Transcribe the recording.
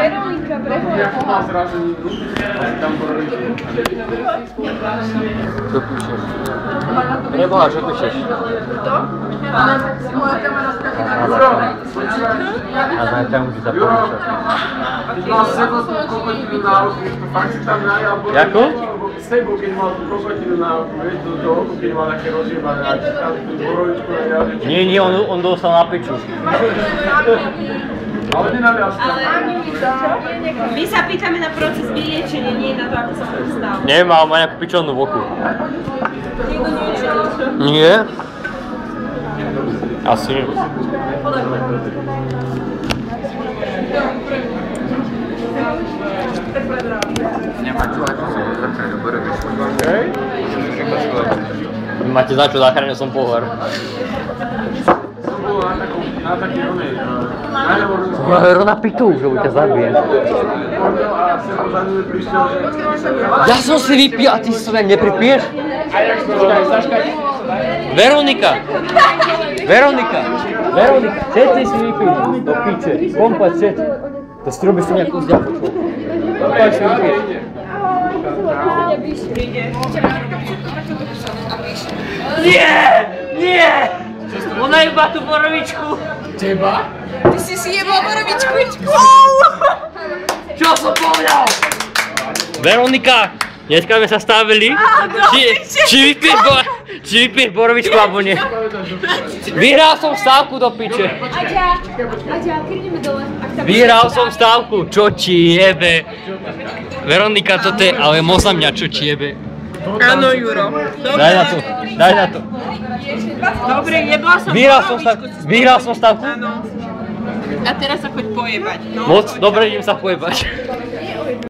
Veronika Brehová. Jak má zraženinu, tam borovičku. Čo píšeš? Neboha, čo píšeš? To? Moja kamera A znamená tam už zapomínaš. Keď mal Sebo tú kokotinu na oku, to fakt si tam najal. Jako? Sebo, keď mal tú kokotinu na oku, vieš, do oku, keď mal také rozjebané, a či tam tú borovičku najal. Nie, on dostal na piču. Ale nenalial si tam. My sa pýtame na proces vyliečenia, nie na to, ako sa to stalo. Nemá, má nejakú pičovnú v oku. Nie? Asi nie. Vy máte za čo, zachránil som pohár. Som bol na taký onej, Na pitu, že ťa zabijem. a Sebo za ňu prišiel, že... Ja som si vypil a ty si sa nepripiješ? Veronika! Všetci si vypili do piče, komplet všetci. To si robíš tu nejakú zďaku, čo? Komplet si vypiješ. Nie! Ona jeba tú borovičku! Teba? Ty si jebal borovičku. Čo som povedal? Veronika, dneska sme sa stavili. Či vypiješ borovičku alebo nie? Vyhral som stávku do piče. Aďa, keď ideme dole? Vyhral som stávku, čo ti jebe. Veronika, toto je ale moza mňa, čo ti jebe. Áno, Juro. Daj na to. Dobre, jebla som Vyhral som stávku. Áno. A teraz sa choď pojebať, no. Moc, dobre, idem sa pojebať.